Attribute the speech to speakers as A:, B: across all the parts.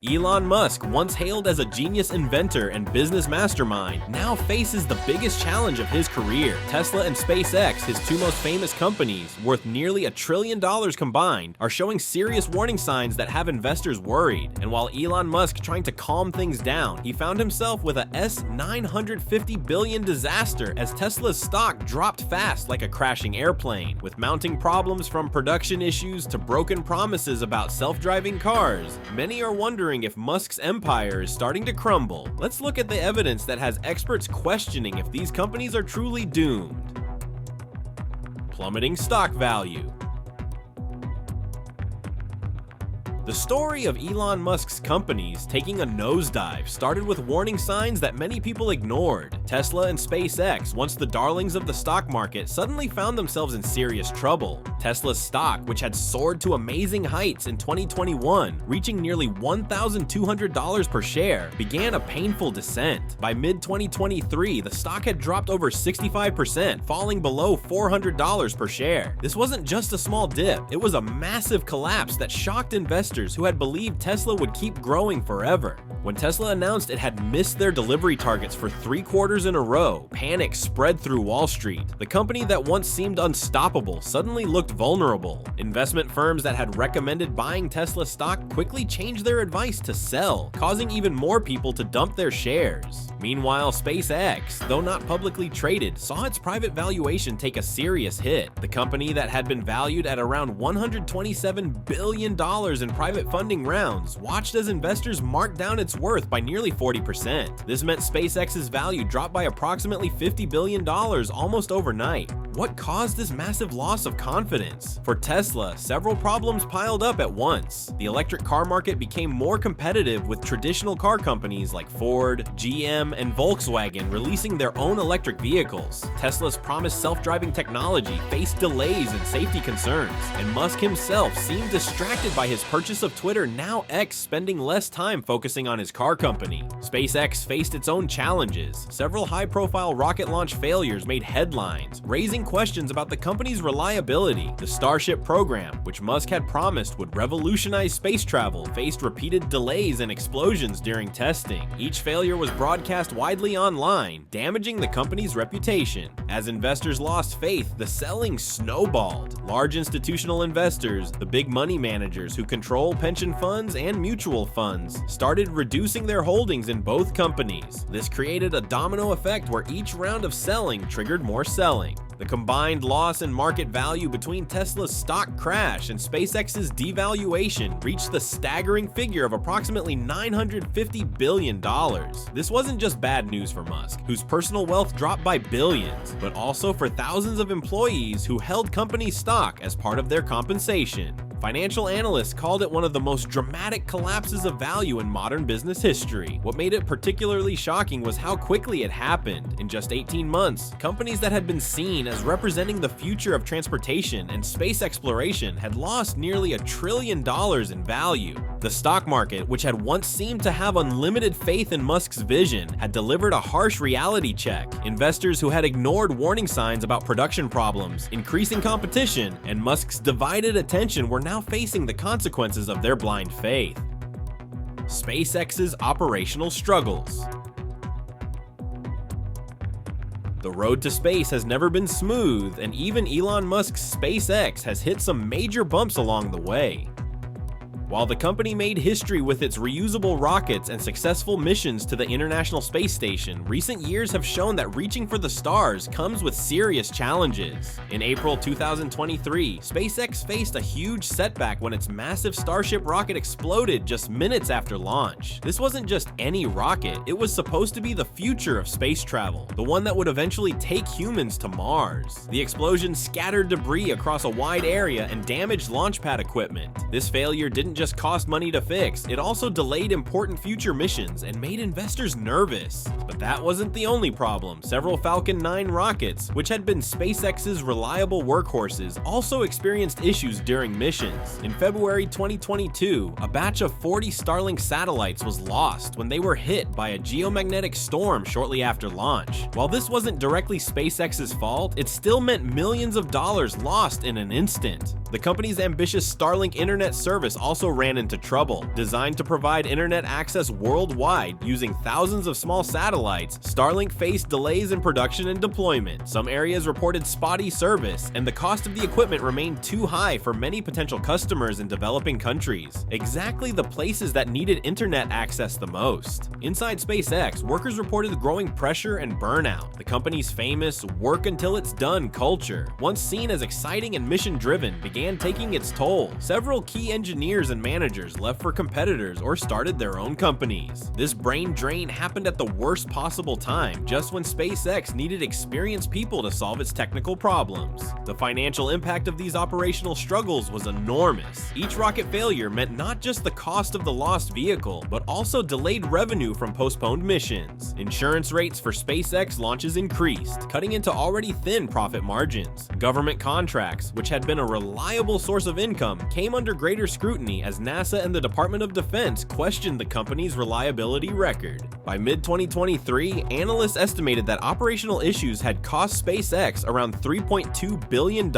A: Elon Musk, once hailed as a genius inventor and business mastermind, now faces the biggest challenge of his career. Tesla and SpaceX, his two most famous companies, worth nearly $1 trillion combined, are showing serious warning signs that have investors worried. And while Elon Musk trying to calm things down, he found himself with a $950 billion disaster as Tesla's stock dropped fast like a crashing airplane, with mounting problems from production issues to broken promises about self-driving cars. Many are wondering if Musk's empire is starting to crumble. Let's look at the evidence that has experts questioning if these companies are truly doomed. Plummeting stock value. The story of Elon Musk's companies taking a nosedive started with warning signs that many people ignored. Tesla and SpaceX, once the darlings of the stock market, suddenly found themselves in serious trouble. Tesla's stock, which had soared to amazing heights in 2021, reaching nearly $1,200 per share, began a painful descent. By mid-2023, the stock had dropped over 65%, falling below $400 per share. This wasn't just a small dip, it was a massive collapse that shocked investors who had believed Tesla would keep growing forever. When Tesla announced it had missed their delivery targets for 3 quarters in a row, panic spread through Wall Street. The company that once seemed unstoppable suddenly looked vulnerable. Investment firms that had recommended buying Tesla stock quickly changed their advice to sell, causing even more people to dump their shares. Meanwhile, SpaceX, though not publicly traded, saw its private valuation take a serious hit. The company that had been valued at around $127 billion in private funding rounds watched as investors marked down its worth by nearly 40%. This meant SpaceX's value dropped by approximately $50 billion almost overnight. What caused this massive loss of confidence? For Tesla, several problems piled up at once. The electric car market became more competitive, with traditional car companies like Ford, GM, and Volkswagen releasing their own electric vehicles. Tesla's promised self-driving technology faced delays and safety concerns, and Musk himself seemed distracted by his purchase of Twitter, now X, spending less time focusing on his car company. SpaceX faced its own challenges. Several high-profile rocket launch failures made headlines, raising questions about the company's reliability. The Starship program, which Musk had promised would revolutionize space travel, faced repeated delays and explosions during testing. Each failure was broadcast widely online, damaging the company's reputation. As investors lost faith, the selling snowballed. Large institutional investors, the big money managers who control pension funds and mutual funds, started reducing their holdings in both companies. This created a domino effect where each round of selling triggered more selling. The combined loss in market value between Tesla's stock crash and SpaceX's devaluation reached the staggering figure of approximately $950 billion. This wasn't just bad news for Musk, whose personal wealth dropped by billions, but also for thousands of employees who held company stock as part of their compensation. Financial analysts called it one of the most dramatic collapses of value in modern business history. What made it particularly shocking was how quickly it happened. In just 18 months, companies that had been seen as representing the future of transportation and space exploration had lost nearly $1 trillion in value. The stock market, which had once seemed to have unlimited faith in Musk's vision, had delivered a harsh reality check. Investors who had ignored warning signs about production problems, increasing competition, and Musk's divided attention were now facing the consequences of their blind faith. SpaceX's operational struggles. The road to space has never been smooth, and even Elon Musk's SpaceX has hit some major bumps along the way. While the company made history with its reusable rockets and successful missions to the International Space Station, recent years have shown that reaching for the stars comes with serious challenges. In April 2023, SpaceX faced a huge setback when its massive Starship rocket exploded just minutes after launch. This wasn't just any rocket, it was supposed to be the future of space travel, the one that would eventually take humans to Mars. The explosion scattered debris across a wide area and damaged launch pad equipment. This failure didn't just cost money to fix, it also delayed important future missions and made investors nervous. But that wasn't the only problem. Several Falcon 9 rockets, which had been SpaceX's reliable workhorses, also experienced issues during missions. In February 2022, a batch of 40 Starlink satellites was lost when they were hit by a geomagnetic storm shortly after launch. While this wasn't directly SpaceX's fault, it still meant millions of dollars lost in an instant. The company's ambitious Starlink internet service also also ran into trouble. Designed to provide internet access worldwide using thousands of small satellites, Starlink faced delays in production and deployment. Some areas reported spotty service, and the cost of the equipment remained too high for many potential customers in developing countries. Exactly the places that needed internet access the most. Inside SpaceX, workers reported growing pressure and burnout. The company's famous "work until it's done" culture, once seen as exciting and mission-driven, began taking its toll. Several key engineers and managers left for competitors or started their own companies. This brain drain happened at the worst possible time, just when SpaceX needed experienced people to solve its technical problems. The financial impact of these operational struggles was enormous. Each rocket failure meant not just the cost of the lost vehicle, but also delayed revenue from postponed missions. Insurance rates for SpaceX launches increased, cutting into already thin profit margins. Government contracts, which had been a reliable source of income, came under greater scrutiny as NASA and the Department of Defense questioned the company's reliability record. By mid-2023, analysts estimated that operational issues had cost SpaceX around $3.2 billion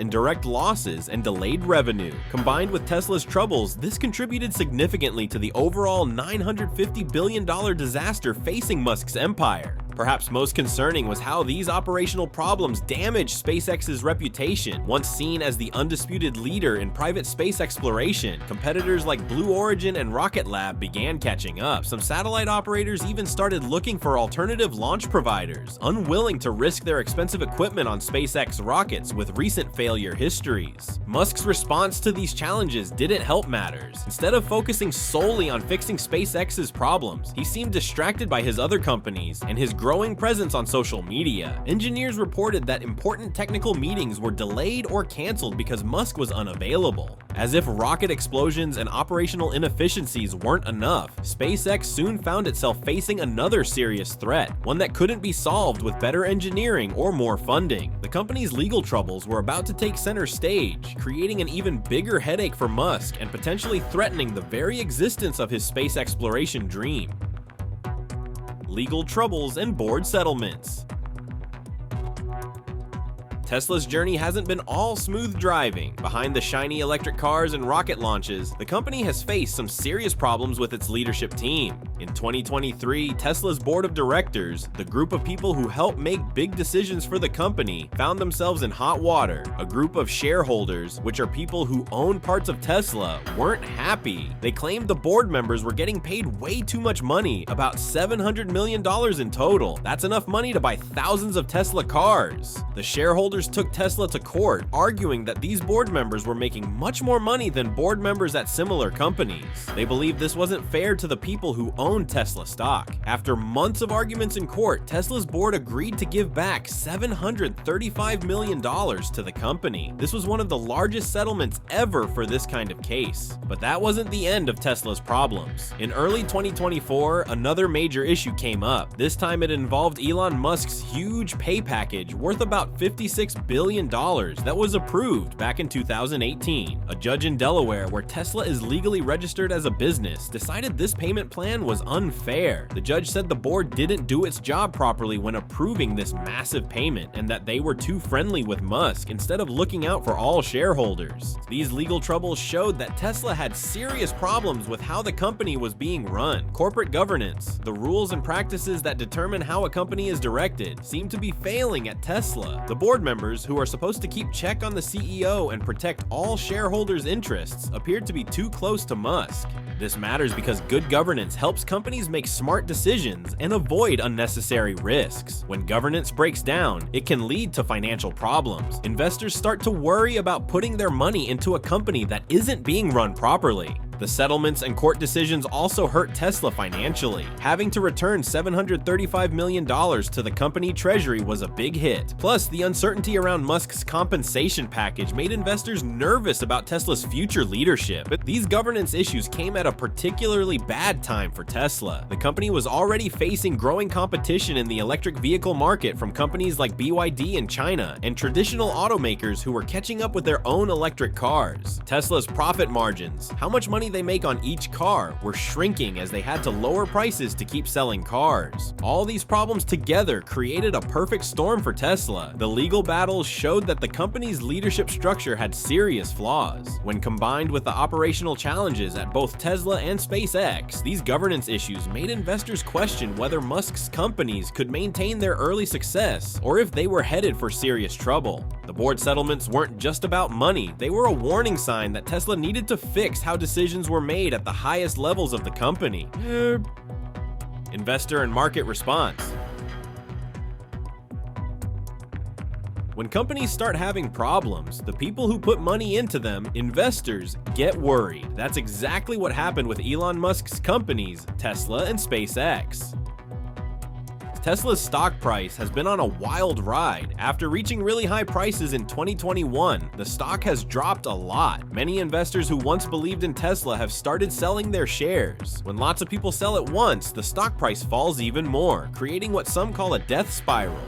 A: in direct losses and delayed revenue. Combined with Tesla's troubles, this contributed significantly to the overall $950 billion disaster facing Musk's empire. Perhaps most concerning was how these operational problems damaged SpaceX's reputation. Once seen as the undisputed leader in private space exploration, competitors like Blue Origin and Rocket Lab began catching up. Some satellite operators even started looking for alternative launch providers, unwilling to risk their expensive equipment on SpaceX rockets with recent failure histories. Musk's response to these challenges didn't help matters. Instead of focusing solely on fixing SpaceX's problems, he seemed distracted by his other companies and his growing presence on social media. Engineers reported that important technical meetings were delayed or canceled because Musk was unavailable. As if rocket explosions and operational inefficiencies weren't enough, SpaceX soon found itself facing another serious threat, one that couldn't be solved with better engineering or more funding. The company's legal troubles were about to take center stage, creating an even bigger headache for Musk and potentially threatening the very existence of his space exploration dream. Legal troubles and board settlements. Tesla's journey hasn't been all smooth driving. Behind the shiny electric cars and rocket launches, the company has faced some serious problems with its leadership team. In 2023, Tesla's board of directors, the group of people who help make big decisions for the company, found themselves in hot water. A group of shareholders, which are people who own parts of Tesla, weren't happy. They claimed the board members were getting paid way too much money, about $700 million in total. That's enough money to buy thousands of Tesla cars. The shareholders took Tesla to court, arguing that these board members were making much more money than board members at similar companies. They believed this wasn't fair to the people who owned Tesla stock. After months of arguments in court, Tesla's board agreed to give back $735 million to the company. This was one of the largest settlements ever for this kind of case. But that wasn't the end of Tesla's problems. In early 2024, another major issue came up. This time it involved Elon Musk's huge pay package worth about $56 billion that was approved back in 2018. A judge in Delaware, where Tesla is legally registered as a business, decided this payment plan was unfair. The judge said the board didn't do its job properly when approving this massive payment, and that they were too friendly with Musk instead of looking out for all shareholders. These legal troubles showed that Tesla had serious problems with how the company was being run. Corporate governance, the rules and practices that determine how a company is directed, seem to be failing at Tesla. The board members, who are supposed to keep check on the CEO and protect all shareholders' interests, appeared to be too close to Musk. This matters because good governance helps companies make smart decisions and avoid unnecessary risks. When governance breaks down, it can lead to financial problems. Investors start to worry about putting their money into a company that isn't being run properly. The settlements and court decisions also hurt Tesla financially. Having to return $735 million to the company treasury was a big hit. Plus, the uncertainty around Musk's compensation package made investors nervous about Tesla's future leadership. But these governance issues came at a particularly bad time for Tesla. The company was already facing growing competition in the electric vehicle market from companies like BYD in China and traditional automakers who were catching up with their own electric cars. Tesla's profit margins, how much money money they make on each car were shrinking as they had to lower prices to keep selling cars. All these problems together created a perfect storm for Tesla. The legal battles showed that the company's leadership structure had serious flaws. When combined with the operational challenges at both Tesla and SpaceX, these governance issues made investors question whether Musk's companies could maintain their early success or if they were headed for serious trouble. The board settlements weren't just about money, they were a warning sign that Tesla needed to fix how decisions were made at the highest levels of the company. Investor and market response. When companies start having problems, the people who put money into them, investors, get worried. That's exactly what happened with Elon Musk's companies, Tesla and SpaceX. Tesla's stock price has been on a wild ride. After reaching really high prices in 2021, the stock has dropped a lot. Many investors who once believed in Tesla have started selling their shares. When lots of people sell at once, the stock price falls even more, creating what some call a death spiral.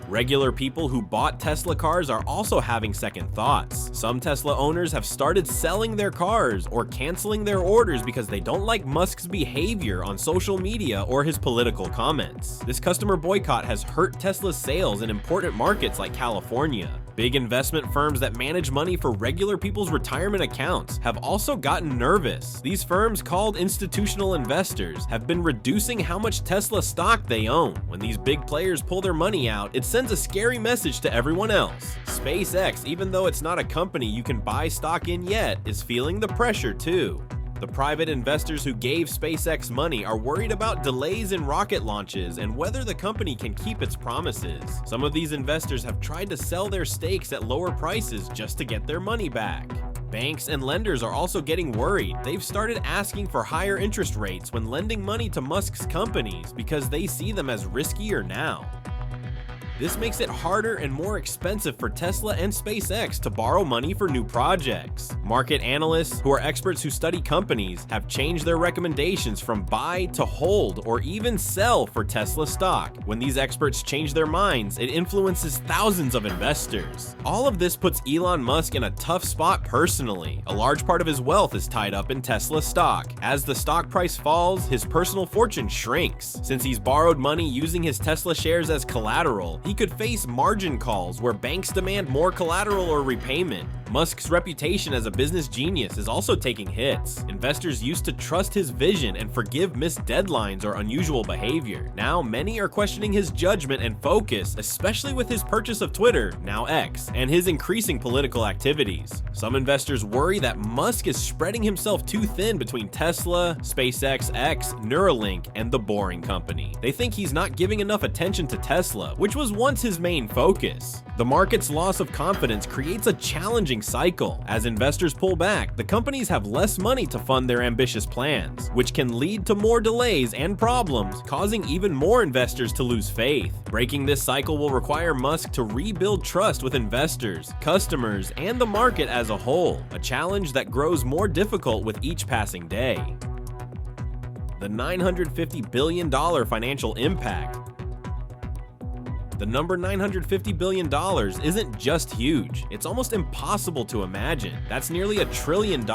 A: Regular people who bought Tesla cars are also having second thoughts. Some Tesla owners have started selling their cars or canceling their orders because they don't like Musk's behavior on social media or his political comments. This customer boycott has hurt Tesla's sales in important markets like California. Big investment firms that manage money for regular people's retirement accounts have also gotten nervous. These firms, called institutional investors, have been reducing how much Tesla stock they own. When these big players pull their money out, it sends a scary message to everyone else. SpaceX, even though it's not a company you can buy stock in yet, is feeling the pressure too. The private investors who gave SpaceX money are worried about delays in rocket launches and whether the company can keep its promises. Some of these investors have tried to sell their stakes at lower prices just to get their money back. Banks and lenders are also getting worried. They've started asking for higher interest rates when lending money to Musk's companies because they see them as riskier now. This makes it harder and more expensive for Tesla and SpaceX to borrow money for new projects. Market analysts, who are experts who study companies, have changed their recommendations from buy to hold or even sell for Tesla stock. When these experts change their minds, it influences thousands of investors. All of this puts Elon Musk in a tough spot personally. A large part of his wealth is tied up in Tesla stock. As the stock price falls, his personal fortune shrinks. Since he's borrowed money using his Tesla shares as collateral, he could face margin calls where banks demand more collateral or repayment. Musk's reputation as a business genius is also taking hits. Investors used to trust his vision and forgive missed deadlines or unusual behavior. Now, many are questioning his judgment and focus, especially with his purchase of Twitter, now X, and his increasing political activities. Some investors worry that Musk is spreading himself too thin between Tesla, SpaceX X, Neuralink, and the Boring Company. They think he's not giving enough attention to Tesla, which was once his main focus. The market's loss of confidence creates a challenging cycle. As investors pull back, the companies have less money to fund their ambitious plans, which can lead to more delays and problems, causing even more investors to lose faith. Breaking this cycle will require Musk to rebuild trust with investors, customers, and the market as a whole, a challenge that grows more difficult with each passing day. The $950 billion financial impact. The number $950 billion isn't just huge, it's almost impossible to imagine. That's nearly $1 trillion,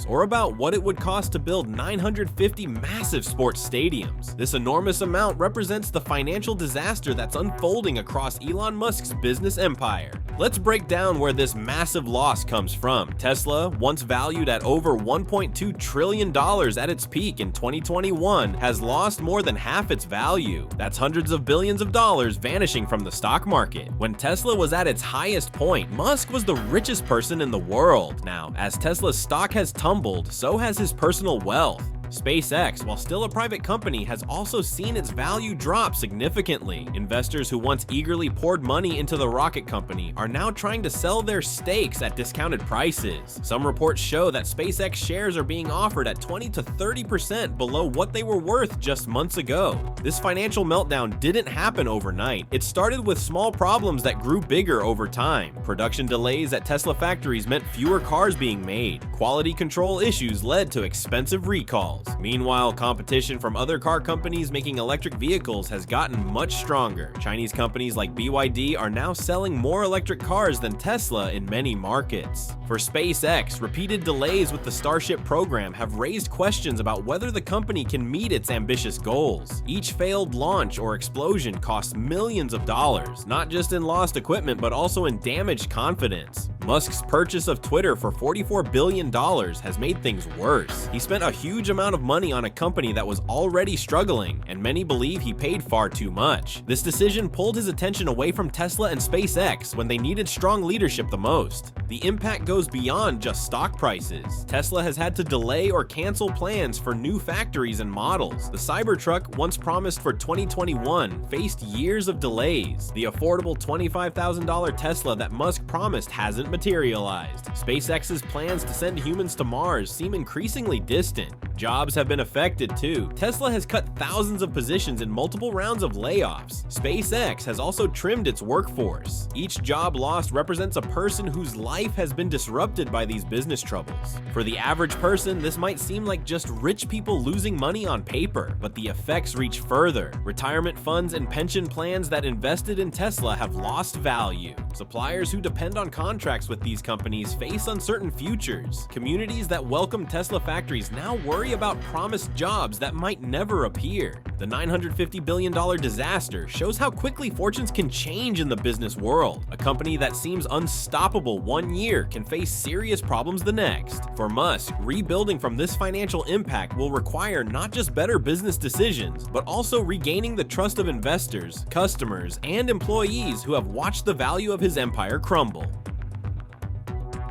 A: or about what it would cost to build 950 massive sports stadiums. This enormous amount represents the financial disaster that's unfolding across Elon Musk's business empire. Let's break down where this massive loss comes from. Tesla, once valued at over $1.2 trillion at its peak in 2021, has lost more than half its value. That's hundreds of billions of dollars vanishing from the stock market. When Tesla was at its highest point, Musk was the richest person in the world. Now, as Tesla's stock has tumbled, so has his personal wealth. SpaceX, while still a private company, has also seen its value drop significantly. Investors who once eagerly poured money into the rocket company are now trying to sell their stakes at discounted prices. Some reports show that SpaceX shares are being offered at 20 to 30% below what they were worth just months ago. This financial meltdown didn't happen overnight. It started with small problems that grew bigger over time. Production delays at Tesla factories meant fewer cars being made. Quality control issues led to expensive recalls. recalls. Meanwhile, competition from other car companies making electric vehicles has gotten much stronger. Chinese companies like BYD are now selling more electric cars than Tesla in many markets. For SpaceX, repeated delays with the Starship program have raised questions about whether the company can meet its ambitious goals. Each failed launch or explosion costs millions of dollars, not just in lost equipment but also in damaged confidence. Musk's purchase of Twitter for $44 billion has made things worse. He spent a huge amount of money on a company that was already struggling, and many believe he paid far too much. This decision pulled his attention away from Tesla and SpaceX when they needed strong leadership the most. The impact goes beyond just stock prices. Tesla has had to delay or cancel plans for new factories and models. The Cybertruck, once promised for 2021, faced years of delays. The affordable $25,000 Tesla that Musk promised hasn't materialized. SpaceX's plans to send humans to Mars seem increasingly distant. Jobs have been affected too. Tesla has cut thousands of positions in multiple rounds of layoffs. SpaceX has also trimmed its workforce. Each job lost represents a person whose life has been disrupted by these business troubles. For the average person, this might seem like just rich people losing money on paper, but the effects reach further. Retirement funds and pension plans that invested in Tesla have lost value. Suppliers who depend on contracts with these companies face uncertain futures. Communities that welcome Tesla factories now worry about promised jobs that might never appear. The $950 billion disaster shows how quickly fortunes can change in the business world. A company that seems unstoppable one year can face serious problems the next. For Musk, rebuilding from this financial impact will require not just better business decisions, but also regaining the trust of investors, customers, and employees who have watched the value of his empire crumble.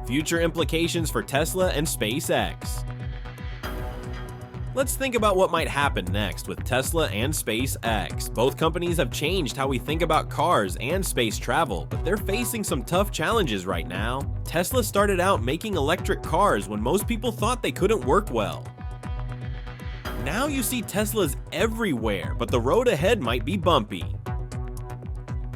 A: Future implications for Tesla and SpaceX. Let's think about what might happen next with Tesla and SpaceX. Both companies have changed how we think about cars and space travel, but they're facing some tough challenges right now. Tesla started out making electric cars when most people thought they couldn't work well. Now you see Teslas everywhere, but the road ahead might be bumpy.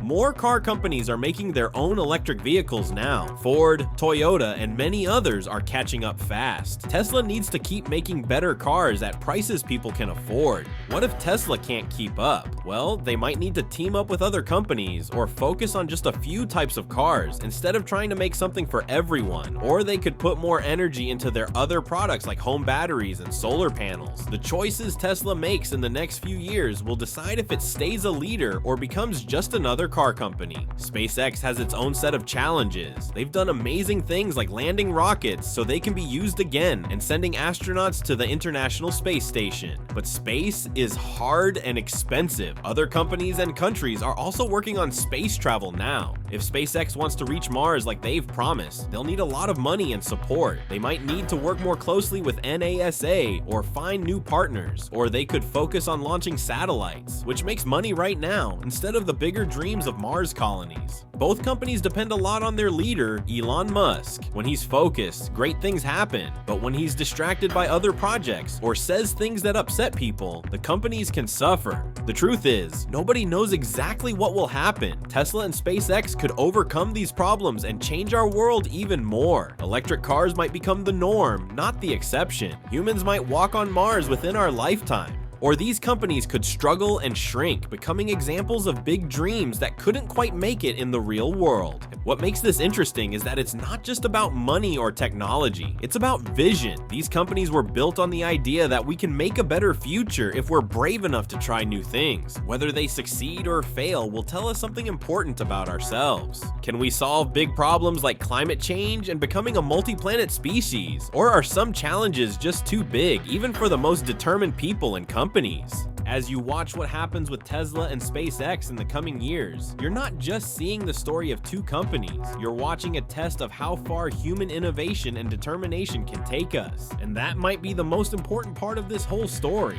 A: More car companies are making their own electric vehicles now. Ford, Toyota, and many others are catching up fast. Tesla needs to keep making better cars at prices people can afford. What if Tesla can't keep up? Well, they might need to team up with other companies or focus on just a few types of cars instead of trying to make something for everyone. Or they could put more energy into their other products like home batteries and solar panels. The choices Tesla makes in the next few years will decide if it stays a leader or becomes just another car company. SpaceX has its own set of challenges. They've done amazing things like landing rockets so they can be used again and sending astronauts to the International Space Station. But space is hard and expensive. Other companies and countries are also working on space travel now. If SpaceX wants to reach Mars like they've promised, they'll need a lot of money and support. They might need to work more closely with NASA or find new partners, or they could focus on launching satellites, which makes money right now instead of the bigger dreams of Mars colonies. Both companies depend a lot on their leader, Elon Musk. When he's focused, great things happen, but when he's distracted by other projects or says things that upset people, the companies can suffer. The truth is, nobody knows exactly what will happen. Tesla and SpaceX could overcome these problems and change our world even more. Electric cars might become the norm, not the exception. Humans might walk on Mars within our lifetime. Or these companies could struggle and shrink, becoming examples of big dreams that couldn't quite make it in the real world. What makes this interesting is that it's not just about money or technology, it's about vision. These companies were built on the idea that we can make a better future if we're brave enough to try new things. Whether they succeed or fail will tell us something important about ourselves. Can we solve big problems like climate change and becoming a multi-planet species? Or are some challenges just too big, even for the most determined people and companies? As you watch what happens with Tesla and SpaceX in the coming years, you're not just seeing the story of two companies, you're watching a test of how far human innovation and determination can take us. And that might be the most important part of this whole story.